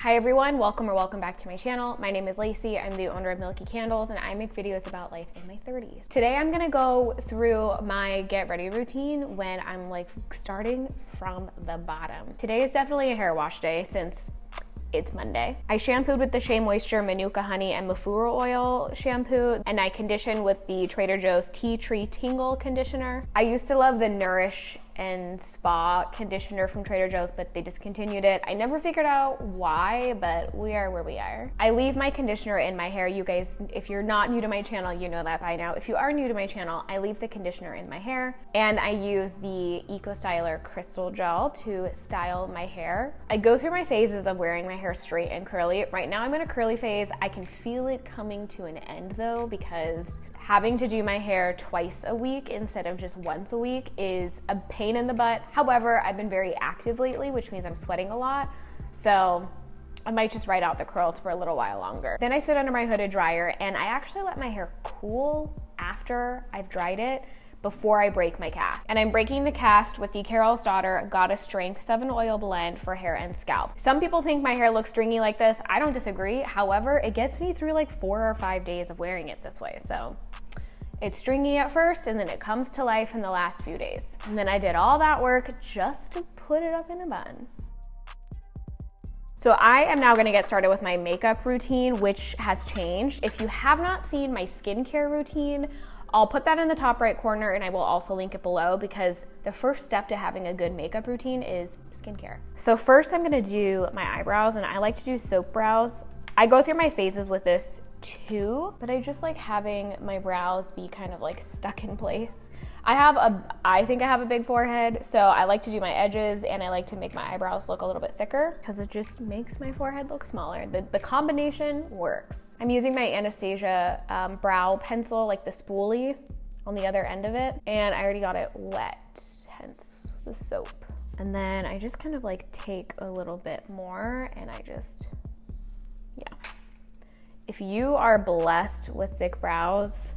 Hi everyone, welcome back to my channel. My name is Lacey, I'm the owner of Milky Candles and I make videos about life in my 30s. Today I'm gonna go through my get ready routine when I'm like starting from the bottom. Today is definitely a hair wash day since it's Monday. I shampooed with the Shea Moisture Manuka Honey and Mafura Oil shampoo, and I conditioned with the Trader Joe's Tea Tree Tingle conditioner. I used to love the Nourish and Spa conditioner from Trader Joe's, but they discontinued it. I never figured out why, but we are where we are. I leave my conditioner in my hair. You guys, if you're not new to my channel, you know that by now. If you are new to my channel, I leave the conditioner in my hair and I use the Eco Styler Krystal gel to style my hair. I go through my phases of wearing my hair straight and curly. Right now I'm in a curly phase. I can feel it coming to an end though, because having to do my hair twice a week instead of just once a week is a pain in the butt. However, I've been very active lately, which means I'm sweating a lot. So I might just ride out the curls for a little while longer. Then I sit under my hooded dryer and I actually let my hair cool after I've dried it before I break my cast. And I'm breaking the cast with the Carol's Daughter Goddess Strength 7 Oil Blend for hair and scalp. Some people think my hair looks stringy like this. I don't disagree. However, it gets me through like 4 or 5 days of wearing it this way. So it's stringy at first and then it comes to life in the last few days. And then I did all that work just to put it up in a bun. So I am now gonna get started with my makeup routine, which has changed. If you have not seen my skincare routine, I'll put that in the top right corner and I will also link it below, because the first step to having a good makeup routine is skincare. So first I'm gonna do my eyebrows, and I like to do soap brows. I go through my phases with this too, but I just like having my brows be kind of like stuck in place. I think I have a big forehead, so I like to do my edges and I like to make my eyebrows look a little bit thicker because it just makes my forehead look smaller. The combination works. I'm using my Anastasia brow pencil, like the spoolie on the other end of it, and I already got it wet, hence the soap. And then I just kind of like take a little bit more and I just, yeah. If you are blessed with thick brows,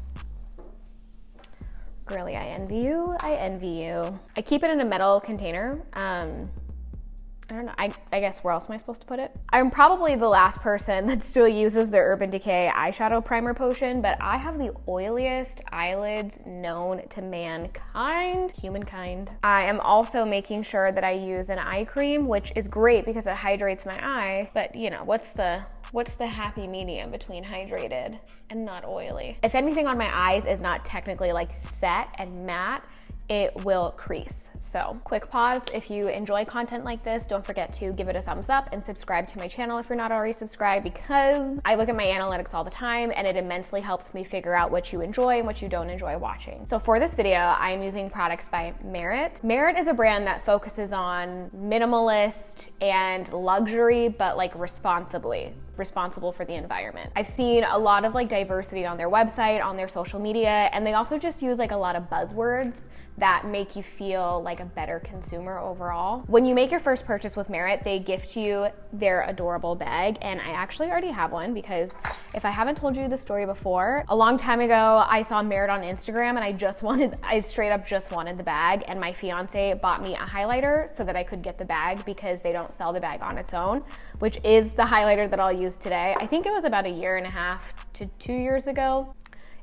girly, I envy you, I envy you. I keep it in a metal container. I don't know, I guess where else am I supposed to put it? I'm probably the last person that still uses the Urban Decay eyeshadow primer potion, but I have the oiliest eyelids known to mankind, humankind. I am also making sure that I use an eye cream, which is great because it hydrates my eye, but you know, what's the happy medium between hydrated and not oily? If anything on my eyes is not technically like set and matte, it will crease. So quick pause. If you enjoy content like this, don't forget to give it a thumbs up and subscribe to my channel if you're not already subscribed, because I look at my analytics all the time and it immensely helps me figure out what you enjoy and what you don't enjoy watching. So for this video, I am using products by Merit. Merit is a brand that focuses on minimalist and luxury, but like responsible for the environment. I've seen a lot of like diversity on their website, on their social media, and they also just use like a lot of buzzwords that make you feel like a better consumer overall. When you make your first purchase with Merit, they gift you their adorable bag, and I actually already have one, because if I haven't told you the story before, a long time ago I saw Merit on Instagram and I straight up just wanted the bag, and my fiance bought me a highlighter so that I could get the bag because they don't sell the bag on its own, which is the highlighter that I'll use today. I think it was about 1.5 to 2 years ago.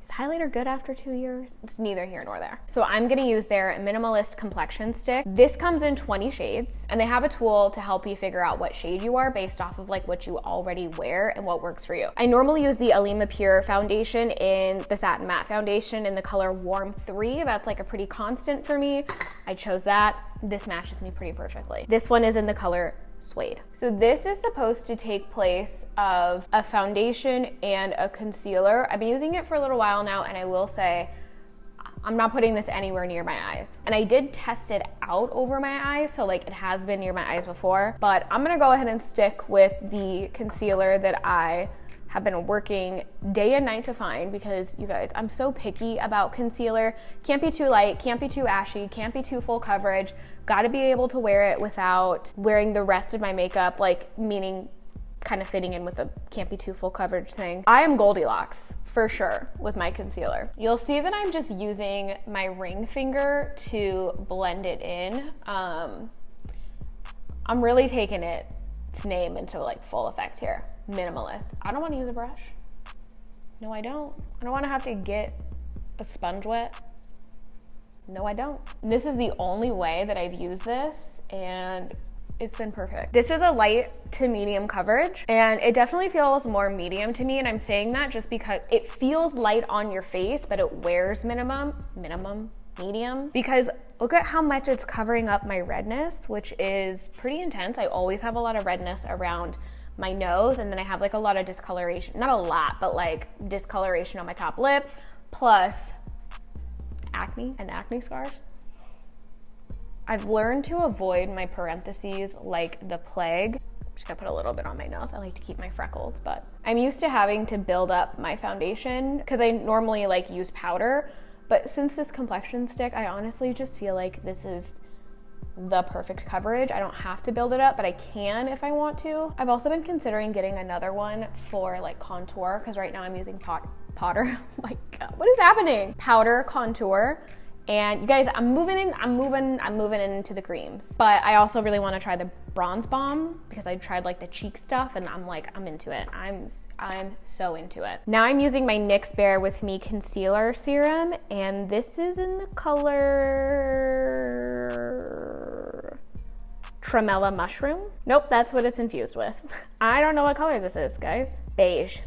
Is highlighter good after 2 years? It's neither here nor there. So I'm gonna use their Minimalist Complexion Stick. This comes in 20 shades, and they have a tool to help you figure out what shade you are based off of like what you already wear and what works for you. I normally use the Alima Pure foundation in the Satin Matte foundation in the color Warm 3. That's like a pretty constant for me. I chose that. This matches me pretty perfectly. This one is in the color Suede. So this is supposed to take place of a foundation and a concealer. I've been using it for a little while now, and I will say I'm not putting this anywhere near my eyes. And I did test it out over my eyes, so like it has been near my eyes before, but I'm gonna go ahead and stick with the concealer that I have been working day and night to find, because you guys, I'm so picky about concealer. Can't be too light, can't be too ashy, can't be too full coverage. Gotta be able to wear it without wearing the rest of my makeup, like meaning kind of fitting in with a can't be too full coverage thing. I am Goldilocks for sure with my concealer. You'll see that I'm just using my ring finger to blend it in. I'm really taking it its name into like full effect here. Minimalist. I don't want to use a brush. No, I don't. I don't want to have to get a sponge wet. No, I don't. This is the only way that I've used this, and it's been perfect. This is a light to medium coverage, and it definitely feels more medium to me, and I'm saying that just because it feels light on your face, but it wears medium, because look at how much it's covering up my redness, which is pretty intense. I always have a lot of redness around my nose, and then I have like a lot of discoloration, not a lot, but like discoloration on my top lip, plus acne and acne scars. I've learned to avoid my parentheses like the plague. I'm just gonna put a little bit on my nose. I like to keep my freckles, but I'm used to having to build up my foundation because I normally like use powder, but since this complexion stick, I honestly just feel like this is the perfect coverage. I don't have to build it up, but I can if I want to. I've also been considering getting another one for like contour, because right now I'm using powder. Oh my God, what is happening? Powder contour. And you guys, I'm moving into the creams. But I also really want to try the bronze balm because I tried like the cheek stuff, and I'm into it. I'm so into it. Now I'm using my NYX Bare With Me concealer serum, and this is in the color Tremella Mushroom. Nope, that's what it's infused with. I don't know what color this is, guys. Beige.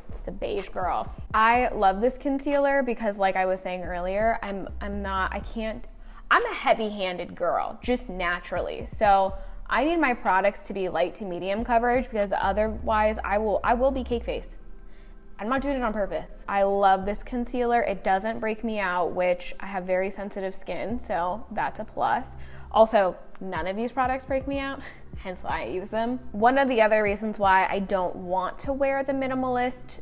It's a beige girl. I love this concealer because, like I was saying earlier, I'm a heavy-handed girl, just naturally. So I need my products to be light to medium coverage, because otherwise I will be cake face. I'm not doing it on purpose. I love this concealer. It doesn't break me out, which I have very sensitive skin, so that's a plus. Also, none of these products break me out, hence why I use them. One of the other reasons why I don't want to wear the Minimalist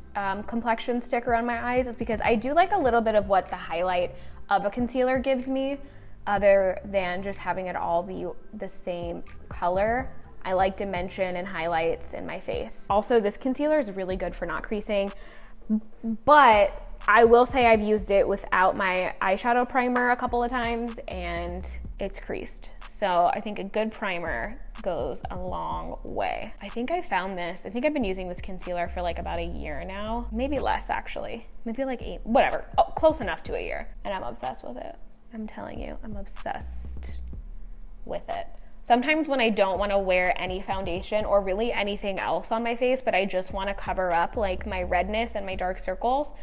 complexion stick around my eyes is because I do like a little bit of what the highlight of a concealer gives me, other than just having it all be the same color. I like dimension and highlights in my face. Also, this concealer is really good for not creasing, but I will say I've used it without my eyeshadow primer a couple of times, and it's creased. So I think a good primer goes a long way. I think I found this. I think I've been using this concealer for like about a year now. Maybe less, actually. Maybe like 8, whatever. Oh, close enough to a year. And I'm obsessed with it. I'm telling you, I'm obsessed with it. Sometimes when I don't want to wear any foundation or really anything else on my face, but I just want to cover up like my redness and my dark circles,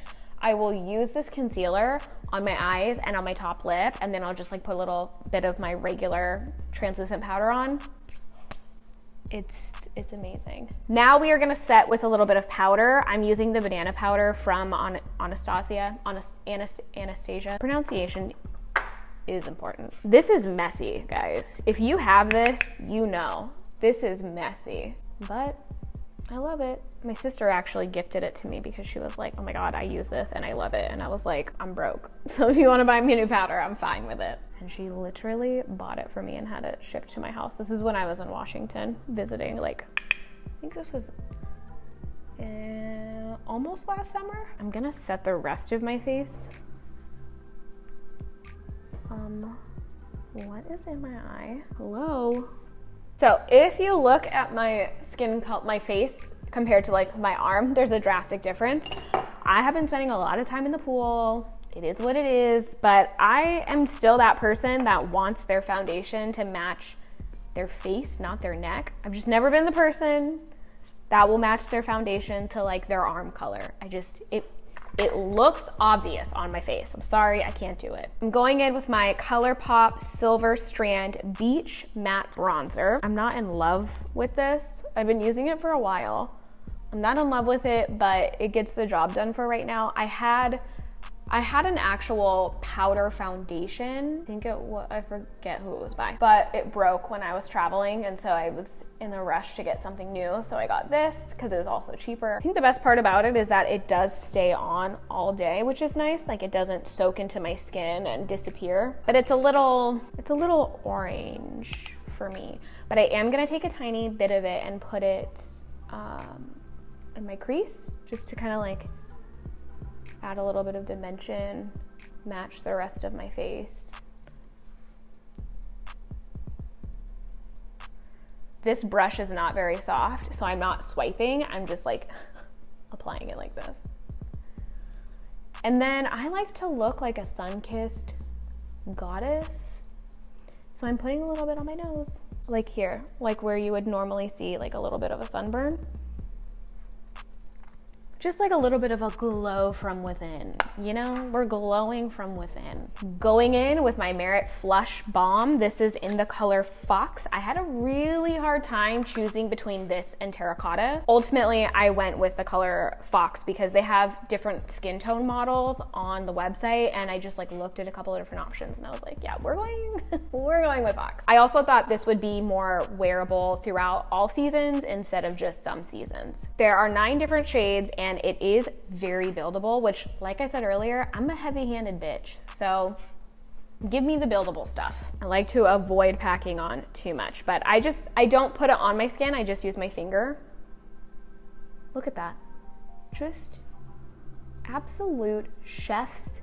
I will use this concealer on my eyes and on my top lip, and then I'll just like put a little bit of my regular translucent powder on. It's amazing. Now we are gonna set with a little bit of powder. I'm using the banana powder from Anastasia. Pronunciation is important. This is messy, guys. If you have this, you know. This is messy, but I love it. My sister actually gifted it to me because she was like, oh my God, I use this and I love it. And I was like, I'm broke. So if you want to buy me new powder, I'm fine with it. And she literally bought it for me and had it shipped to my house. This is when I was in Washington visiting, like, I think this was almost last summer. I'm gonna set the rest of my face. What is in my eye? Hello? So if you look at my my face compared to like my arm, there's a drastic difference. I have been spending a lot of time in the pool. It is what it is, but I am still that person that wants their foundation to match their face, not their neck. I've just never been the person that will match their foundation to like their arm color. It looks obvious on my face. I'm sorry, I can't do it. I'm going in with my ColourPop Silver Strand Beach Matte Bronzer. I'm not in love with this. I've been using it for a while. I'm not in love with it, but it gets the job done for right now. I had an actual powder foundation. I forget who it was by, but it broke when I was traveling, and so I was in a rush to get something new, so I got this because it was also cheaper. I think the best part about it is that it does stay on all day, which is nice. Like, it doesn't soak into my skin and disappear, but it's a little orange for me. But I am gonna take a tiny bit of it and put it in my crease, just to kind of like add a little bit of dimension, match the rest of my face. This brush is not very soft, so I'm not swiping. I'm just like applying it like this. And then I like to look like a sun-kissed goddess. So I'm putting a little bit on my nose, like here, like where you would normally see like a little bit of a sunburn. Just like a little bit of a glow from within, you know? We're glowing from within. Going in with my Merit Flush Balm. This is in the color Fox. I had a really hard time choosing between this and Terracotta. Ultimately, I went with the color Fox because they have different skin tone models on the website, and I just like looked at a couple of different options and I was like, yeah, we're going with Fox. I also thought this would be more wearable throughout all seasons instead of just some seasons. There are 9 different shades, and it is very buildable, which, like I said earlier, I'm a heavy-handed bitch, so give me the buildable stuff. I like to avoid packing on too much, but I don't put it on my skin, I just use my finger. Look at that. Just absolute chef's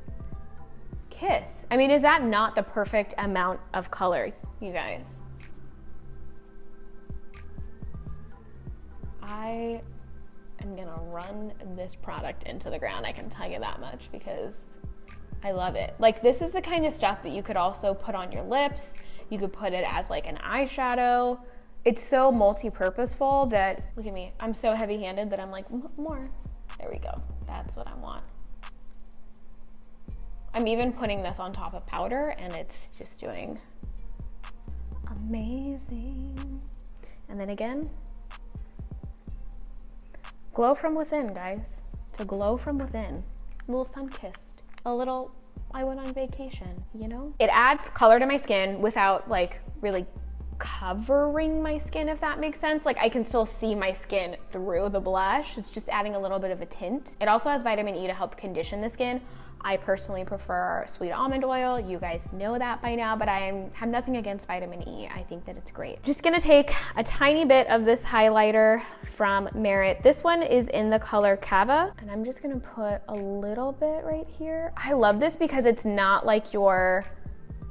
kiss. I mean, is that not the perfect amount of color, you guys? I am gonna run this product into the ground, I can tell you that much, because I love it. Like, this is the kind of stuff that you could also put on your lips. You could put it as like an eyeshadow. It's so multi-purposeful that, look at me, I'm so heavy-handed that I'm like, more. There we go, that's what I want. I'm even putting this on top of powder, and it's just doing amazing. And then again, glow from within, guys. It's a glow from within. A little sun-kissed. A little, I went on vacation, you know? It adds color to my skin without like really covering my skin, if that makes sense. Like, I can still see my skin through the blush. It's just adding a little bit of a tint. It also has vitamin E to help condition the skin. I personally prefer sweet almond oil. You guys know that by now, but I have nothing against vitamin E. I think that it's great. Just gonna take a tiny bit of this highlighter from Merit. This one is in the color Cava, and I'm just gonna put a little bit right here. I love this because it's not like your,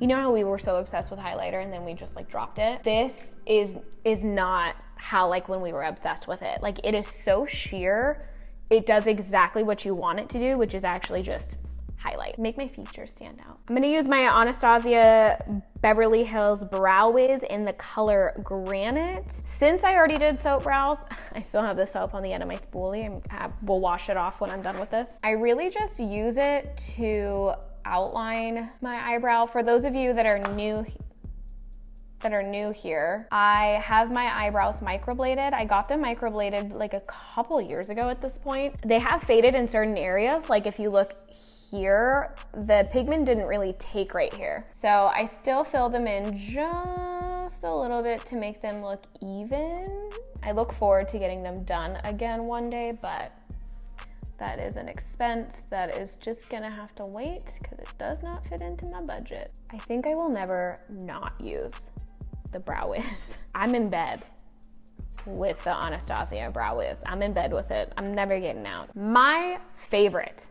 you know how we were so obsessed with highlighter and then we just like dropped it? This is not how like when we were obsessed with it. Like, it is so sheer. It does exactly what you want it to do, which is actually just highlight. Make my features stand out. I'm gonna use my Anastasia Beverly Hills Brow Wiz in the color Granite. Since I already did soap brows, I still have the soap on the end of my spoolie. We'll wash it off when I'm done with this. I really just use it to outline my eyebrow. For those of you that are new here, I have my eyebrows microbladed. I got them microbladed like a couple years ago at this point. They have faded in certain areas. Like, if you look here, the pigment didn't really take right here. So I still fill them in just a little bit to make them look even. I look forward to getting them done again one day, but that is an expense that is just gonna have to wait because it does not fit into my budget. I think I will never not use the Brow Wiz. I'm in bed with the Anastasia Brow Wiz. I'm in bed with it. I'm never getting out. My favorite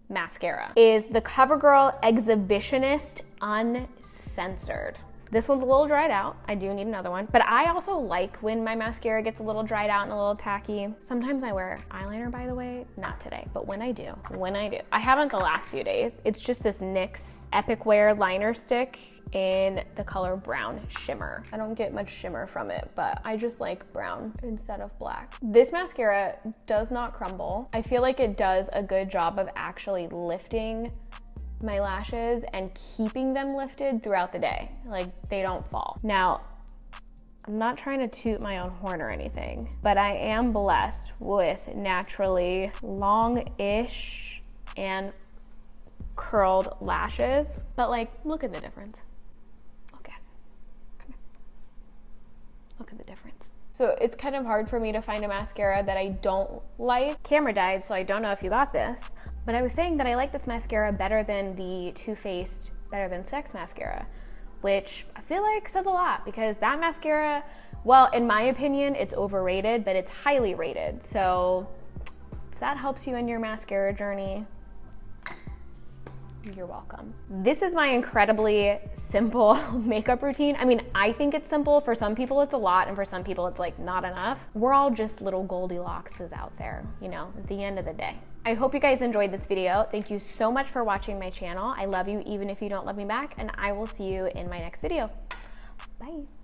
mascara is the CoverGirl Exhibitionist Uncensored. This one's a little dried out. I do need another one. But I also like when my mascara gets a little dried out and a little tacky. Sometimes I wear eyeliner, by the way. Not today, but when I do. I haven't the last few days. It's just this NYX Epic Wear liner stick in the color Brown Shimmer. I don't get much shimmer from it, but I just like brown instead of black. This mascara does not crumble. I feel like it does a good job of actually lifting my lashes and keeping them lifted throughout the day. Like, they don't fall. Now, I'm not trying to toot my own horn or anything, but I am blessed with naturally long-ish and curled lashes. But like, look at the difference. Look at it. Come here. Look at the difference. So it's kind of hard for me to find a mascara that I don't like. Camera died, so I don't know if you got this, but I was saying that I like this mascara better than the Too Faced Better Than Sex mascara, which I feel like says a lot, because that mascara, well, in my opinion, it's overrated, but it's highly rated. So if that helps you in your mascara journey, You're welcome. This is my incredibly simple makeup routine. I mean, I think it's simple. For some people it's a lot, and for some people it's like not enough. We're all just little Goldilockses out there, you know, at the end of the day. I hope you guys enjoyed this video. Thank you so much for watching my channel. I love you even if you don't love me back, and I will see you in my next video. Bye.